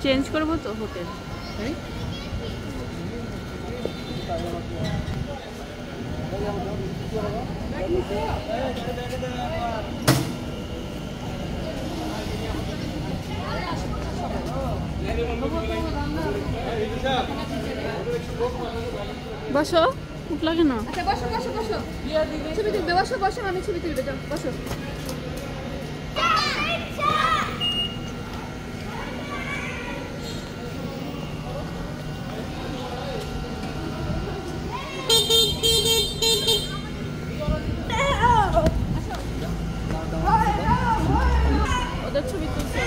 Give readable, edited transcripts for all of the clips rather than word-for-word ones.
Change করবো তো hotel. বসো, ভুক লাগে না? আচ্ছা বসো বসো বসো, ছবি তুলবে, বসো বসো, আমি ছবি তুলবে, যাও বসো। ওদের ছবি তুলছে।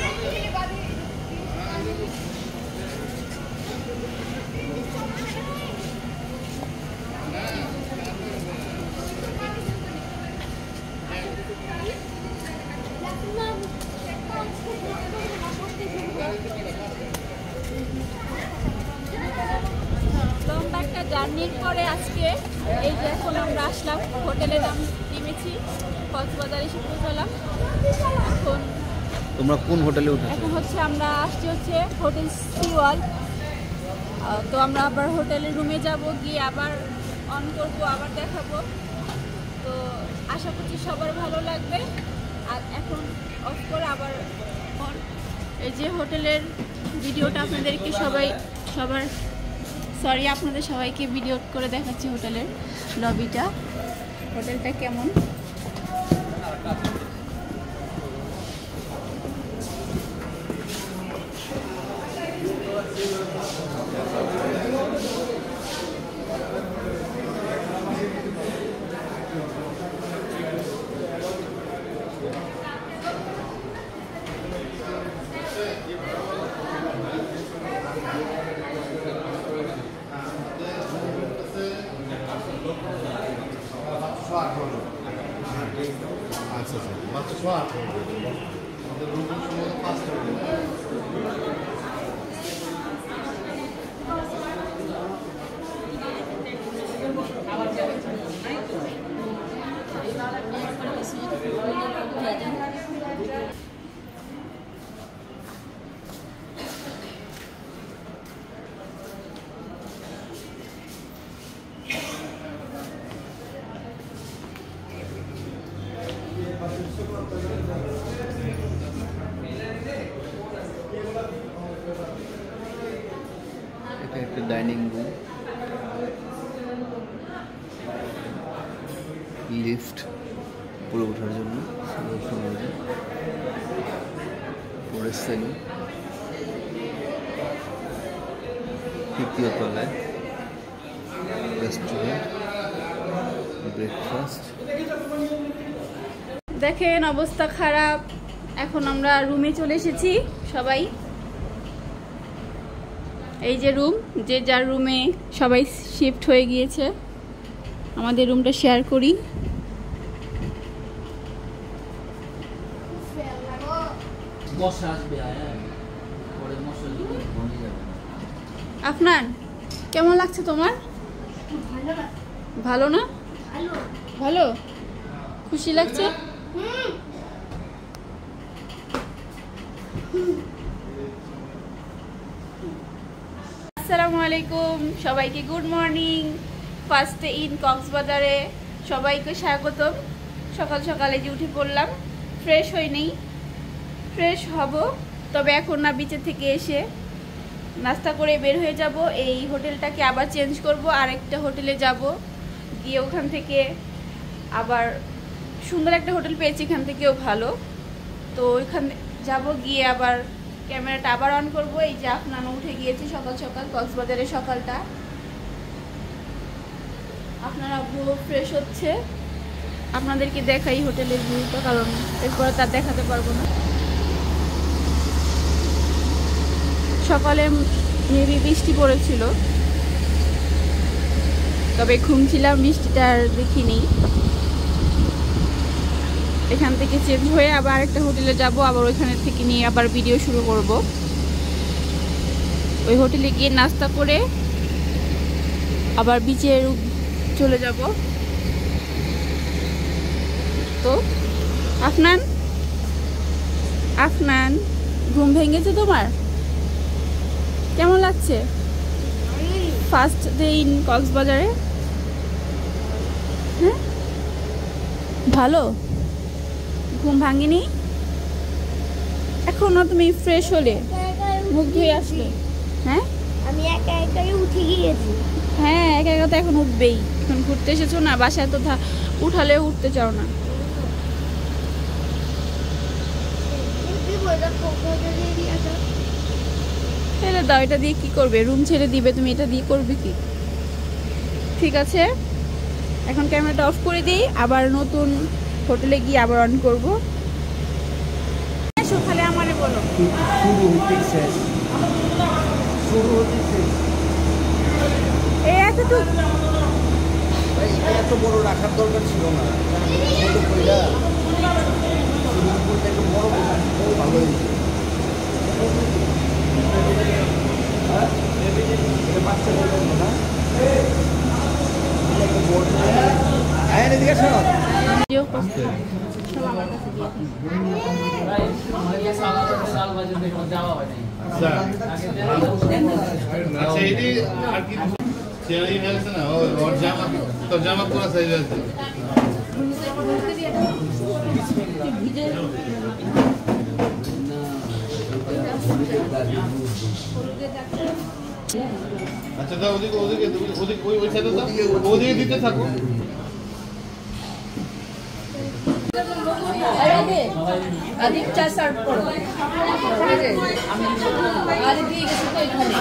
লম্বা একটা জার্নির পরে আজকে এই যে এখন আমরা আসলাম, হোটেলে নেমেছি, কক্সবাজারে এসে পৌঁছালাম। এখন তোমরা কোন হোটেলে উঠেছো? এখন হচ্ছে আমরা আসছি হচ্ছে হোটেল সি ওয়ার্ল্ড। তো আমরা আবার হোটেলের রুমে যাব, গিয়ে আবার অন করবো, আবার দেখাবো। তো আশা করছি সবার ভালো লাগবে। আর এখন অফ করে আবার অন। এই যে হোটেলের ভিডিওটা আপনাদেরকে আপনাদের সবাইকে ভিডিও করে দেখাচ্ছি হোটেলের লবিটা, হোটেলটা কেমন। এটা একটা ডাইনিং রুম, লিফট উপরে ওঠার জন্য, পরের সেলুন, তৃতীয় তলায় রেস্টুরেন্ট, ব্রেকফাস্ট। দেখেন অবস্থা খারাপ। এখন আমরা রুমে চলে এসেছি সবাই। এই যে রুম, যে যার রুমে সবাই শিফট হয়ে গিয়েছে। আমাদের রুমটা শেয়ার করি। আফনান, কেমন লাগছে তোমার? ভালো না? ভালো, খুশি লাগছে? আসসালামু আলাইকুম, সবাইকে good morning. First day in কক্সবাজারে সবাইকে স্বাগতম। সকাল সকালে যে উঠে পড়লাম, ফ্রেশ হই নেই, ফ্রেশ হব, তবে এখন না, বিচের থেকে এসে নাস্তা করে বের হয়ে যাব। এই হোটেলটাকে আবার চেঞ্জ করব, আরেকটা হোটেলে যাব, গিয়ে ওখান থেকে আবার সুন্দর একটা হোটেল পেয়েছি, এখান থেকেও ভালো, তো ওইখানে যাব, গিয়ে আবার ক্যামেরাটা আবার অন করব। এই যে আপনার উঠে গিয়েছি সকাল সকাল, কক্সবাজারের সকালটা। আপনারা আব্বু ফ্রেশ হচ্ছে, আপনাদেরকে দেখাই হোটেলের ভিউটা, কারণ এরপরে তার দেখাতে পারবো না। সকালে মেবি বৃষ্টি পড়েছিল, তবে ঘুমছিলাম, বৃষ্টিটা আর দেখিনি। এখান থেকে চেঞ্জ হয়ে আবার একটা হোটেলে যাব, আবার ওইখানে থেকে নিয়ে আবার ভিডিও শুরু করব। ওই হোটেলে গিয়ে নাস্তা করে আবার বিচে চলে যাব। তো আফনান আফনান, ঘুম ভেঙেছে তোমার? কেমন লাগছে ফার্স্ট ডে ইন কক্সবাজারে? হ্যাঁ, ভালো। ঘুম ভাঙেনি এখনো? তুমি ফ্রেশ হলে, মুখ ধুয়ে আসলে? হ্যাঁ, আমি একা একাই উঠে গিয়েছি। হ্যাঁ, একা একা তো এখন উঠবেই। এখন ঘুরতে এসেছো না, বাসায় তো উঠালেও উঠতে চাও না। ফেলে দাও, এটা দিয়ে কি করবে? রুম ছেড়ে দিবে, তুমি এটা দিয়ে করবে কি? ঠিক আছে, এখন ক্যামেরাটা অফ করে দিই, আবার নতুন হোটেলে গিয়ে আবার অন করবো। সকালে আমারে বলো এই এতটুকু এত বড় রাখার দরকার ছিল না, ছোট কইরা সুইমিং পুলটা একটু বড় ভালো হয়েছে। বাচ্চা বলবো না, এদিকে শোনো। আচ্ছা এটি আর কি চেয়ারি হয়েছে না? ওর জামা, তোর জামা পুরো সাইজ আছে। আচ্ছা দাও, ওদিকে ওদিকে ওদিকে ওই সাইডে দাও, ওদিকে দিতে থাকো। আদিত্যা সার্ভ করো। আমি দিয়ে গেছি তো এখানে।